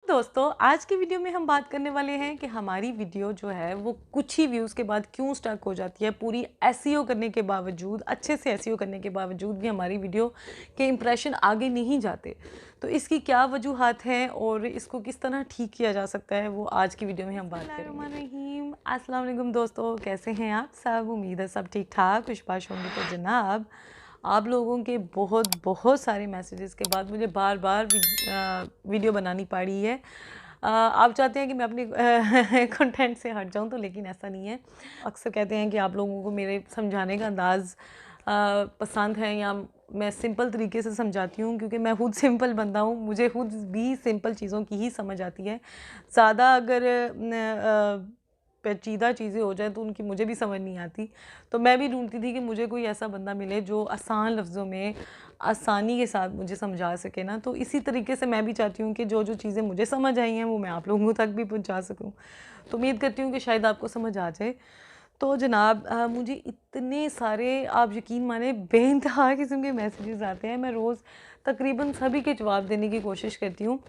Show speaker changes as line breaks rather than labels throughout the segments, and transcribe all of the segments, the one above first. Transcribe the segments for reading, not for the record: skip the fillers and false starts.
दोस्तों, आज की वीडियो में हम बात करने वाले हैं कि हमारी वीडियो जो है वो कुछ ही व्यूज़ के बाद क्यों स्टक हो जाती है। पूरी एसईओ करने के बावजूद, अच्छे से एसईओ करने के बावजूद भी हमारी वीडियो के इंप्रेशन आगे नहीं जाते। तो इसकी क्या वजूहात हैं और इसको किस तरह ठीक किया जा सकता है, वो आज की वीडियो में हम बात करेंगे। अस्सलाम वालेकुम दोस्तों, कैसे हैं आप सब? उम्मीद है सब ठीक ठाक खुशबाश होंगे। तो जनाब, आप लोगों के बहुत बहुत सारे मैसेजेस के बाद मुझे बार बार वीडियो बनानी पड़ी है। आप चाहते हैं कि मैं अपने कंटेंट से हट जाऊं, तो लेकिन ऐसा नहीं है। अक्सर कहते हैं कि आप लोगों को मेरे समझाने का अंदाज़ पसंद है, या मैं सिंपल तरीके से समझाती हूँ, क्योंकि मैं खुद सिंपल बंदा हूँ। मुझे खुद भी सिंपल चीज़ों की ही समझ आती है। ज़्यादा अगर पेचीदा चीज़ें हो जाए तो उनकी मुझे भी समझ नहीं आती। तो मैं भी ढूंढती थी कि मुझे कोई ऐसा बंदा मिले जो आसान लफ्ज़ों में आसानी के साथ मुझे समझा सके ना। तो इसी तरीके से मैं भी चाहती हूँ कि जो जो चीज़ें मुझे समझ आई हैं वो मैं आप लोगों तक भी पहुँचा सकूँ। तो उम्मीद करती हूँ कि शायद आपको समझ आ जाए। तो जनाब, मुझे इतने सारे, आप यकीन माने, बेइंतहा किस्म के मैसेजेस आते हैं। मैं रोज़ तकरीबन सभी के जवाब देने की कोशिश करती हूँ।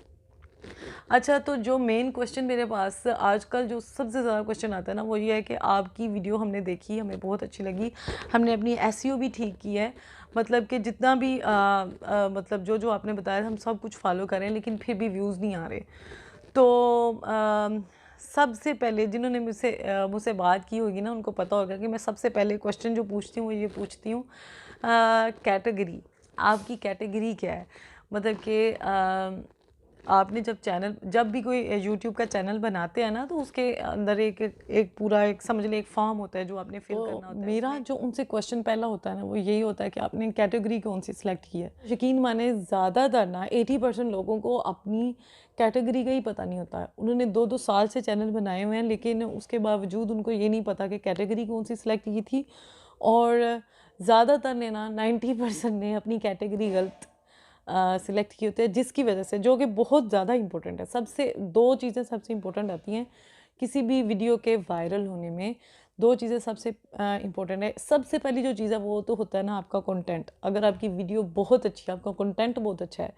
अच्छा, तो जो मेन क्वेश्चन मेरे पास आजकल जो सबसे ज़्यादा क्वेश्चन आता है ना, वो ये है कि आपकी वीडियो हमने देखी, हमें बहुत अच्छी लगी, हमने अपनी एसईओ भी ठीक की है। मतलब कि जितना भी मतलब जो जो आपने बताया हम सब कुछ फॉलो करें, लेकिन फिर भी व्यूज़ नहीं आ रहे। तो सबसे पहले जिन्होंने मुझसे बात की होगी ना, उनको पता होगा कि मैं सबसे पहले क्वेश्चन जो पूछती हूँ वो ये पूछती हूँ, कैटेगरी, आपकी कैटेगरी क्या है? मतलब कि आपने जब भी कोई यूट्यूब का चैनल बनाते हैं ना, तो उसके अंदर एक पूरा एक समझ लें एक फॉर्म होता है जो आपने फिल करना होता है। मेरा जो उनसे क्वेश्चन पहला होता है ना, वो यही होता है कि आपने कैटेगरी कौन सी सिलेक्ट की है। यकीन माने, ज़्यादातर ना 80% लोगों को अपनी कैटेगरी का ही पता नहीं होता है। उन्होंने 2-2 साल से चैनल बनाए हुए हैं, लेकिन उसके बावजूद उनको ये नहीं पता कि कैटेगरी कौन सी सिलेक्ट की थी। और ज़्यादातर ने ना 90% ने अपनी कैटेगरी गलत सिलेक्ट किए होते हैं, जिसकी वजह से, जो कि बहुत ज़्यादा इंपॉर्टेंट है। सबसे दो चीज़ें सबसे इंपॉर्टेंट आती हैं किसी भी वीडियो के वायरल होने में। दो चीज़ें सबसे इंपॉर्टेंट है। सबसे पहली जो चीज़ है वो तो होता है ना आपका कंटेंट। अगर आपकी वीडियो बहुत अच्छी है, आपका कंटेंट बहुत अच्छा है,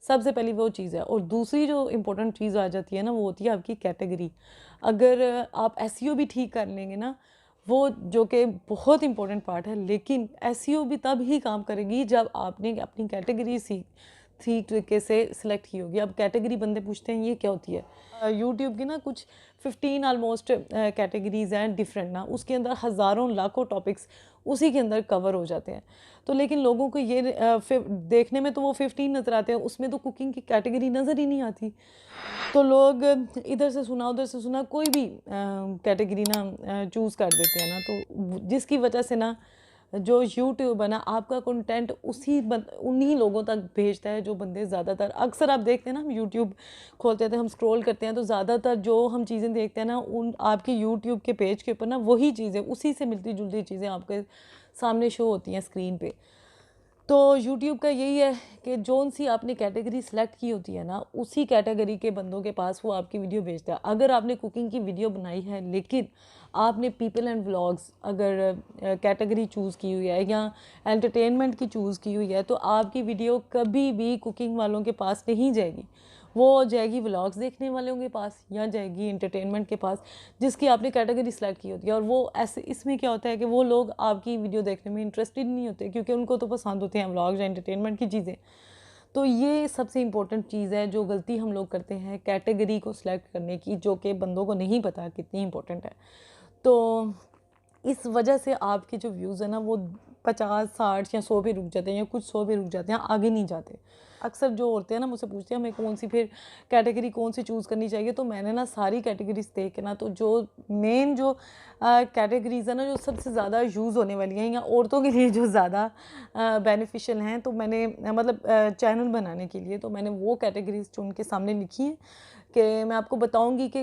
सबसे पहली वो चीज़ है। और दूसरी जो इंपॉर्टेंट चीज़ आ जाती है ना, वो होती है आपकी कैटेगरी। अगर आप एसईओ भी ठीक कर लेंगे ना, वो जो कि बहुत इंपॉर्टेंट पार्ट है, लेकिन एसईओ भी तब ही काम करेगी जब आपने अपनी कैटेगरी ठीक तरीके से सिलेक्ट की होगी। अब कैटेगरी बंदे पूछते हैं ये क्या होती है। यूट्यूब की ना कुछ 15 ऑलमोस्ट कैटेगरीज हैं डिफरेंट ना, उसके अंदर हज़ारों लाखों टॉपिक्स उसी के अंदर कवर हो जाते हैं। तो लेकिन लोगों को ये देखने में तो वो 15 नज़र आते हैं, उसमें तो कुकिंग की कैटेगरी नज़र ही नहीं आती। तो लोग इधर से सुना उधर से सुना कोई भी कैटेगरी ना चूज़ कर देते हैं ना, तो जिसकी वजह से ना जो यूट्यूब है ना, आपका कंटेंट उन्हीं लोगों तक भेजता है जो बंदे ज़्यादातर, अक्सर आप देखते हैं ना, हम यूट्यूब खोलते थे, हम स्क्रॉल करते हैं, तो ज़्यादातर जो हम चीज़ें देखते हैं ना, उन आपके यूट्यूब के पेज के ऊपर ना वही चीज़ें, उसी से मिलती जुलती चीज़ें आपके सामने शो होती हैं स्क्रीन पे। तो यूट्यूब का यही है कि जोन सी आपने कैटेगरी सेलेक्ट की होती है ना, उसी कैटेगरी के बंदों के पास वो आपकी वीडियो भेजता है। अगर आपने कुकिंग की वीडियो बनाई है, लेकिन आपने पीपल एंड व्लॉग्स अगर कैटेगरी चूज़ की हुई है, या एंटरटेनमेंट की चूज़ की हुई है, तो आपकी वीडियो कभी भी कुकिंग वालों के पास नहीं जाएगी। वो जाएगी व्लॉग्स देखने वालों के पास, या जाएगी एंटरटेनमेंट के पास, जिसकी आपने कैटेगरी सेलेक्ट की होती है। और वो ऐसे, इसमें क्या होता है कि वो लोग आपकी वीडियो देखने में इंटरेस्टेड नहीं होते, क्योंकि उनको तो पसंद होते हैं व्लॉग्स या एंटरटेनमेंट की चीज़ें। तो ये सबसे इंपॉर्टेंट चीज़ है जो गलती हम लोग करते हैं कैटेगरी को सिलेक्ट करने की, जो कि बंदों को नहीं पता कितनी इंपॉर्टेंट है। तो इस वजह से आपके जो व्यूज़ है ना, वो 50, 60 या 100 पे रुक जाते हैं, या कुछ 100 पे रुक जाते हैं, आगे नहीं जाते। अक्सर जो औरतें हैं ना, मुझसे पूछती हैं हमें कौन सी फिर कैटेगरी कौन सी चूज़ करनी चाहिए। तो मैंने ना सारी कैटेगरीज देख के ना, तो जो मेन जो कैटेगरीज है ना, जो सबसे ज़्यादा यूज़ होने वाली हैं, या औरतों के लिए जो ज़्यादा बेनिफिशियल हैं, तो मैंने मतलब चैनल बनाने के लिए, तो मैंने वो कैटेगरीज चुन के सामने लिखी हैं कि मैं आपको बताऊंगी कि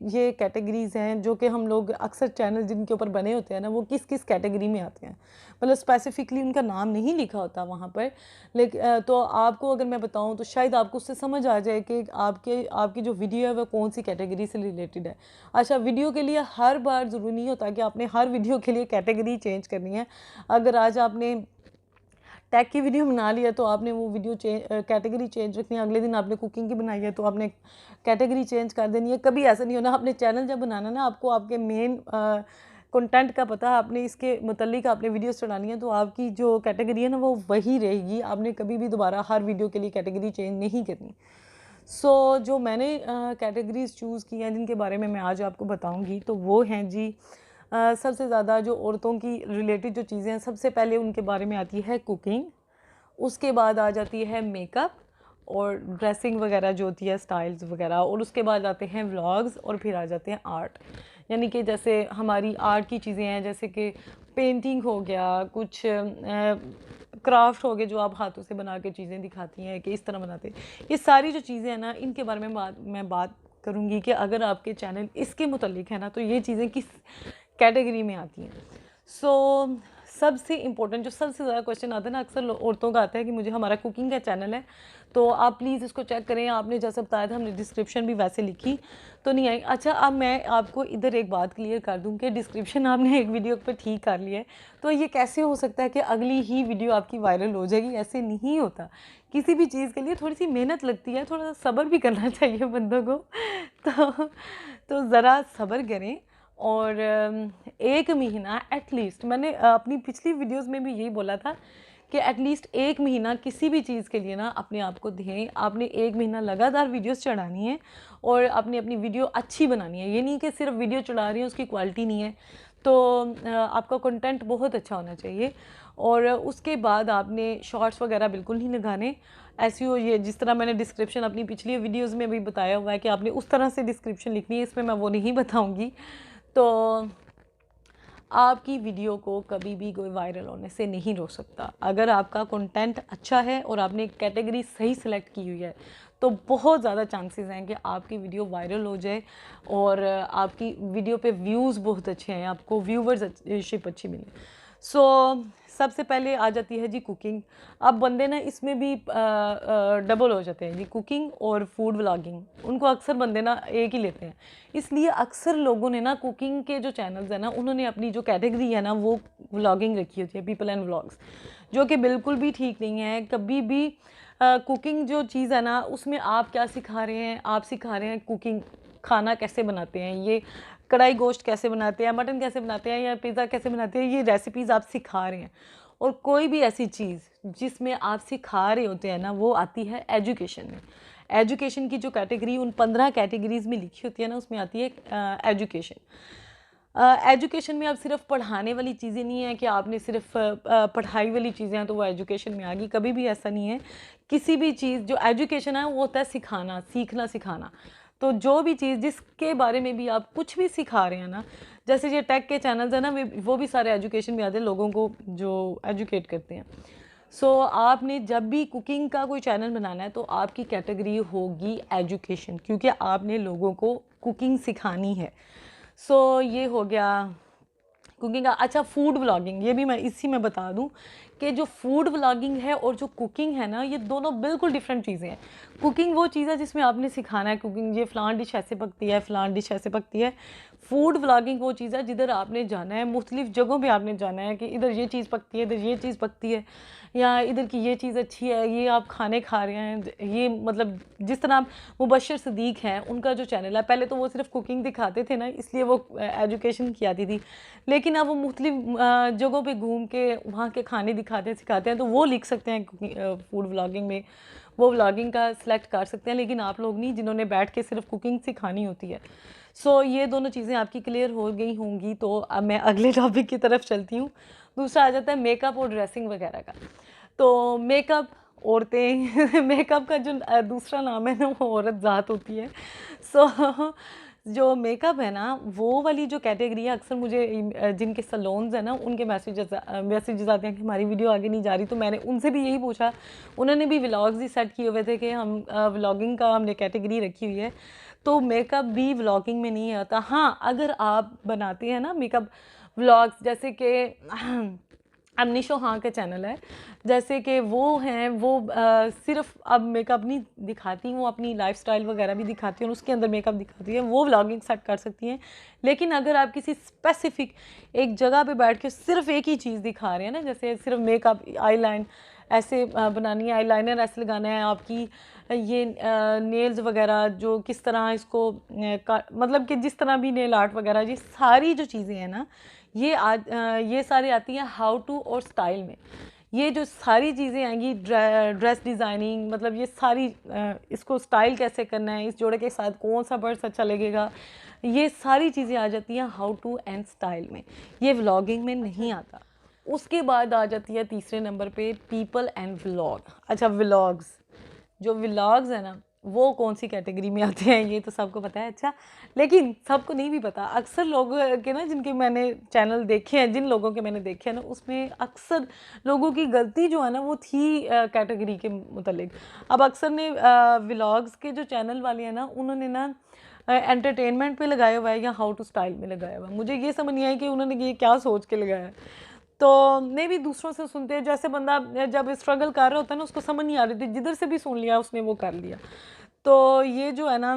ये कैटेगरीज़ हैं जो कि हम लोग अक्सर चैनल जिनके ऊपर बने होते हैं ना, वो किस किस कैटेगरी में आते हैं। मतलब स्पेसिफिकली उनका नाम नहीं लिखा होता वहाँ पर, लेकिन तो आपको अगर मैं बताऊँ तो शायद आपको उससे समझ आ जाए कि आपकी जो वीडियो है वह कौन सी कैटेगरी से रिलेटेड है। अच्छा, वीडियो के लिए हर बार ज़रूरी नहीं होता कि आपने हर वीडियो के लिए कैटेगरी चेंज करनी है। अगर आज आपने टैग की वीडियो बना लिया तो आपने वो वीडियो कैटेगरी चेंज रखनी है, अगले दिन आपने कुकिंग की बनाई है तो आपने कैटेगरी चेंज कर देनी है। कभी ऐसा नहीं होना। आपने चैनल जब बनाना ना, आपको आपके मेन कंटेंट का पता है, आपने इसके मुतल्लिक आपने वीडियोस चढ़ानी है तो आपकी जो कैटेगरी है ना वो वही रहेगी। आपने कभी भी दोबारा हर वीडियो के लिए कैटेगरी चेंज नहीं करनी। जो मैंने कैटेगरीज चूज़ की हैं जिनके बारे में मैं आज आपको बताऊंगी, तो वो हैं जी सबसे ज़्यादा जो औरतों की रिलेटेड जो चीज़ें हैं, सबसे पहले उनके बारे में आती है कुकिंग, उसके बाद आ जाती है मेकअप और ड्रेसिंग वगैरह जो होती है, स्टाइल्स वगैरह, और उसके बाद आते हैं व्लॉग्स और फिर आ जाते हैं आर्ट। यानी कि जैसे हमारी आर्ट की चीज़ें हैं, जैसे कि पेंटिंग हो गया, कुछ क्राफ्ट हो गए जो आप हाथों से बना के चीज़ें दिखाती हैं कि इस तरह बनाते हैं। ये सारी जो चीज़ें हैं ना, इनके बारे में मैं बात करूँगी कि अगर आपके चैनल इसके मुतल्लिक है ना तो ये चीज़ें किस कैटेगरी में आती हैं। सबसे इम्पोर्टेंट जो सबसे ज़्यादा क्वेश्चन आता है ना, अक्सर औरतों का आता है कि मुझे हमारा कुकिंग का चैनल है, तो आप प्लीज़ इसको चेक करें। आपने जैसा बताया था, हमने डिस्क्रिप्शन भी वैसे लिखी तो नहीं आई। अच्छा, अब मैं आपको इधर एक बात क्लियर कर दूं कि डिस्क्रिप्शन आपने एक वीडियो पर ठीक कर लिया है तो ये कैसे हो सकता है कि अगली ही वीडियो आपकी वायरल हो जाएगी? ऐसे नहीं होता। किसी भी चीज़ के लिए थोड़ी सी मेहनत लगती है, थोड़ा सा सब्र भी करना चाहिए बंदों को। तो ज़रा सब्र करें और एक महीना एटलीस्ट, मैंने अपनी पिछली वीडियोस में भी यही बोला था कि एटलीस्ट एक महीना किसी भी चीज़ के लिए ना अपने आप को दें। आपने एक महीना लगातार वीडियोस चढ़ानी है और आपने अपनी वीडियो अच्छी बनानी है। ये नहीं कि सिर्फ वीडियो चढ़ा रही है उसकी क्वालिटी नहीं है, तो आपका कंटेंट बहुत अच्छा होना चाहिए। और उसके बाद आपने शॉर्ट्स वगैरह बिल्कुल नहीं लगाने। ऐसी हो ये जिस तरह मैंने डिस्क्रिप्शन अपनी पिछली वीडियोज़ में भी बताया हुआ है कि आपने उस तरह से डिस्क्रिप्शन लिखनी है, इसमें मैं वो नहीं बताऊँगी। तो आपकी वीडियो को कभी भी कोई वायरल होने से नहीं रोक सकता। अगर आपका कंटेंट अच्छा है और आपने कैटेगरी सही सिलेक्ट की हुई है तो बहुत ज़्यादा चांसेस हैं कि आपकी वीडियो वायरल हो जाए और आपकी वीडियो पे व्यूज़ बहुत अच्छे हैं, आपको व्यूवर्सशिप अच्छी मिले। सबसे पहले आ जाती है जी कुकिंग। अब बंदे ना इसमें भी डबल हो जाते हैं जी, कुकिंग और फूड व्लॉगिंग। उनको अक्सर बंदे ना एक ही लेते हैं, इसलिए अक्सर लोगों ने ना कुकिंग के जो चैनल्स हैं ना, उन्होंने अपनी जो कैटेगरी है ना वो व्लॉगिंग रखी होती है, पीपल एंड व्लॉग्स, जो कि बिल्कुल भी ठीक नहीं है। कभी भी कुकिंग जो चीज़ है ना, उसमें आप क्या सिखा रहे हैं? आप सिखा रहे हैं कुकिंग, खाना कैसे बनाते हैं, ये कढ़ाई गोश्त कैसे बनाते हैं, मटन कैसे बनाते हैं, या पिज़्ज़ा कैसे बनाते हैं, ये रेसिपीज़ आप सिखा रहे हैं। और कोई भी ऐसी चीज़ जिसमें आप सिखा रहे होते हैं ना, वो आती है एजुकेशन में। एजुकेशन की जो कैटेगरी उन 15 कैटेगरीज़ में लिखी होती है ना, उसमें आती है एजुकेशन। एजुकेशन में अब सिर्फ पढ़ाने वाली चीज़ें नहीं है कि आपने सिर्फ पढ़ाई वाली चीज़ें हैं तो वो एजुकेशन में आ गई, कभी भी ऐसा नहीं है। किसी भी चीज़ जो एजुकेशन है वो होता है सिखाना, सीखना, सिखाना। तो जो भी चीज़ जिसके बारे में भी आप कुछ भी सिखा रहे हैं ना, जैसे ये टेक के चैनल्स हैं ना, वो भी सारे एजुकेशन में आते हैं, लोगों को जो एजुकेट करते हैं। आपने जब भी कुकिंग का कोई चैनल बनाना है तो आपकी कैटेगरी होगी एजुकेशन, क्योंकि आपने लोगों को कुकिंग सिखानी है। ये हो गया कुकिंग का। अच्छा, फूड व्लॉगिंग, ये भी मैं इसी में बता दूं कि जो फूड व्लॉगिंग है और जो कुकिंग है ना, ये दोनों बिल्कुल डिफरेंट चीज़ें हैं। कुकिंग वो चीज़ है जिसमें आपने सिखाना है कुकिंग, ये फ़लान डिश ऐसे पकती है, फ़लान डिश ऐसे पकती है। फूड व्लॉगिंग वो चीज़ है जिधर आपने जाना है, मुख्तलिफ जगहों पे आपने जाना है कि इधर ये चीज़ पकती है, इधर ये चीज़ पकती है, या इधर की ये चीज़ अच्छी है, ये आप खाने खा रहे हैं। ये मतलब जिस तरह मुबशर सदीक हैं, उनका जो चैनल है, पहले तो वो सिर्फ कुकिंग दिखाते थे ना, इसलिए वो एजुकेशन की आती थी, लेकिन अब वो मुख्तलिफ जगहों पे घूम के वहाँ के खाने दिखाते सिखाते हैं, तो वो लिख सकते हैं फूड व्लॉगिंग में, वो व्लॉगिंग का सिलेक्ट कर सकते हैं। लेकिन आप लोग नहीं, जिन्होंने बैठ के सिर्फ कुकिंग सिखानी होती है। ये दोनों चीज़ें आपकी क्लियर हो गई होंगी। तो अब मैं अगले टॉपिक की तरफ चलती हूँ। दूसरा आ जाता है मेकअप और ड्रेसिंग वगैरह का। तो मेकअप, औरतें मेकअप का जो दूसरा नाम है ना, वो औरत ज़ात होती है। जो मेकअप है ना, वो वाली जो कैटेगरी है, अक्सर मुझे जिनके सलोन्स हैं ना, उनके मैसेजेस आते हैं कि हमारी वीडियो आगे नहीं जा रही। तो मैंने उनसे भी यही पूछा, उन्होंने भी व्लॉग्स ही सेट किए हुए थे कि हम व्लॉगिंग का हमने कैटेगरी रखी हुई है। तो मेकअप भी व्लॉगिंग में नहीं आता। हाँ, अगर आप बनाते हैं ना मेकअप व्लॉग्स, जैसे कि अमनीशो हाँ का चैनल है, जैसे कि वो हैं, वो सिर्फ अब मेकअप नहीं दिखाती, वो अपनी लाइफस्टाइल वगैरह भी दिखाती हैं और उसके अंदर मेकअप दिखाती है, वो व्लॉगिंग सेट कर सकती हैं। लेकिन अगर आप किसी स्पेसिफिक एक जगह पे बैठ के सिर्फ एक ही चीज़ दिखा रहे हैं ना, जैसे सिर्फ मेकअप, आईलाइन, ऐसे बनानी है, आईलाइनर ऐसे लगाना है, आपकी ये नेल्स वगैरह जो किस तरह इसको मतलब कि जिस तरह भी नेल आर्ट वगैरह, ये सारी जो चीज़ें हैं ना, ये सारी आती हैं हाउ टू और स्टाइल में। ये जो सारी चीज़ें आएंगी, ड्रेस डिज़ाइनिंग, मतलब ये सारी इसको स्टाइल कैसे करना है, इस जोड़े के साथ कौन सा पर्स अच्छा लगेगा, ये सारी चीज़ें आ जाती हैं हाउ टू एंड स्टाइल में। ये व्लॉगिंग में नहीं आता। उसके बाद आ जाती है तीसरे नंबर पे पीपल एंड व्लॉग। अच्छा, व्लॉग्स, जो व्लॉग्स है ना, वो कौन सी कैटेगरी में आते हैं ये तो सबको पता है। अच्छा, लेकिन सबको नहीं भी पता। अक्सर लोग के ना, जिनके मैंने चैनल देखे हैं, जिन लोगों के मैंने देखे हैं ना, उसमें अक्सर लोगों की गलती जो है ना वो थी कैटेगरी के मुतलिक। अब अक्सर ने व्लॉग्स के जो चैनल वाले हैं ना, उन्होंने ना एंटरटेनमेंट पे लगाया हुआ है या हाउ टू स्टाइल में लगाया हुआ है। मुझे ये समझ नहीं आई कि उन्होंने ये क्या सोच के लगाया है। तो मैं भी दूसरों से सुनते हैं, जैसे बंदा जब स्ट्रगल कर रहा होता है ना, उसको समझ नहीं आ रही थी, जिधर से भी सुन लिया उसने वो कर लिया। तो ये जो है ना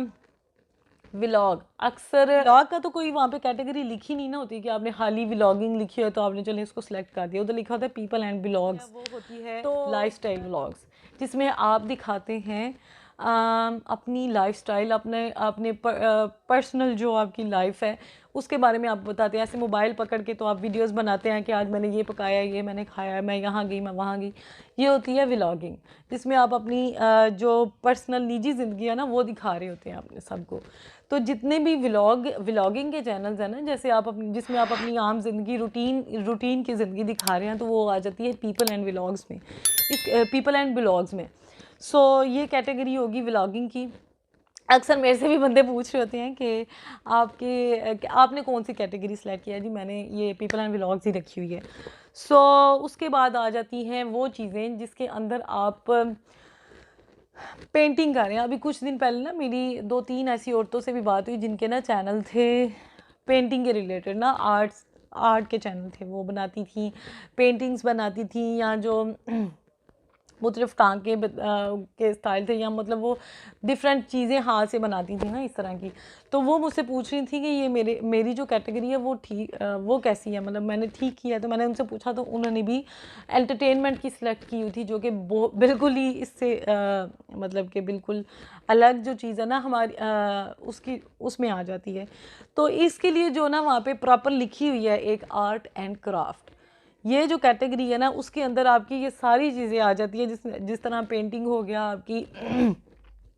व्लॉग, अक्सर व्लॉग का तो कोई वहाँ पे कैटेगरी लिखी नहीं ना होती कि आपने खाली व्लॉगिंग लिखी हो तो आपने चले इसको सिलेक्ट कर दिया। उधर लिखा होता है पीपल एंड व्लॉग्स। वो होती है तो लाइफस्टाइल व्लॉग्स, जिसमें आप दिखाते हैं अपनी लाइफस्टाइल, अपने अपने पर्सनल जो आपकी लाइफ है उसके बारे में आप बताते हैं। ऐसे मोबाइल पकड़ के तो आप वीडियोस बनाते हैं कि आज मैंने ये पकाया, ये मैंने खाया, मैं यहाँ गई, मैं वहाँ गई। ये होती है व्लॉगिंग, जिसमें आप अपनी जो पर्सनल निजी ज़िंदगी है ना वो दिखा रहे होते हैं अपने सबको। तो जितने भी व्लॉगिंग के चैनल्स हैं ना, जैसे आप अपनी, जिसमें आप अपनी आम ज़िंदगी, रूटीन की ज़िंदगी दिखा रहे हैं, तो वो आ जाती है पीपल एंड व्लॉग्स में, इस पीपल एंड व्लॉग्स में। सो ये कैटेगरी होगी व्लॉगिंग की। अक्सर मेरे से भी बंदे पूछ रहे होते हैं कि आपने कौन सी कैटेगरी सेलेक्ट किया है। जी मैंने ये पीपल एंड व्लॉग्स ही रखी हुई है। सो उसके बाद आ जाती हैं वो चीज़ें जिसके अंदर आप पेंटिंग कर रहे हैं। अभी कुछ दिन पहले ना मेरी 2-3 ऐसी औरतों से भी बात हुई जिनके ना चैनल थे पेंटिंग के रिलेटेड ना, आर्ट के चैनल थे। वो बनाती थी, पेंटिंग्स बनाती थी, या जो मुख्तलिफ टांके के स्टाइल थे, या मतलब वो डिफरेंट चीज़ें हाथ से बनाती थी ना इस तरह की। तो वो मुझसे पूछ रही थी कि ये मेरी जो कैटेगरी है वो ठीक, वो कैसी है, मतलब मैंने ठीक किया है। तो मैंने उनसे पूछा तो उन्होंने भी एंटरटेनमेंट की सिलेक्ट की हुई थी, जो कि बिल्कुल ही इससे मतलब कि बिल्कुल अलग जो चीज़ है ना हमारी, उसकी उसमें आ जाती है। तो इसके लिए जो ना वहाँ पे प्रॉपर लिखी हुई है एक आर्ट एंड क्राफ्ट, ये जो कैटेगरी है ना उसके अंदर आपकी ये सारी चीज़ें आ जाती है। जिस तरह पेंटिंग हो गया आपकी,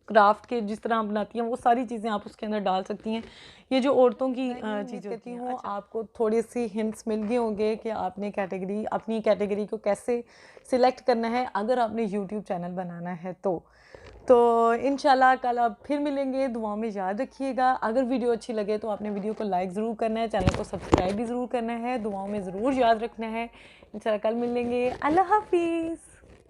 क्राफ्ट के जिस तरह आप बनाती हैं वो सारी चीज़ें आप उसके अंदर डाल सकती हैं। ये जो औरतों की चीज़ होती हैं। अच्छा, आपको थोड़े से हिंट्स मिल गए होंगे कि आपने अपनी कैटेगरी को कैसे सिलेक्ट करना है अगर आपने यूट्यूब चैनल बनाना है। तो इंशाल्लाह कल आप फिर मिलेंगे। दुआओं में याद रखिएगा। अगर वीडियो अच्छी लगे तो आपने वीडियो को लाइक ज़रूर करना है, चैनल को सब्सक्राइब भी ज़रूर करना है, दुआओं में ज़रूर याद रखना है। इंशाल्लाह कल मिलेंगे। अल्लाह हाफिज़।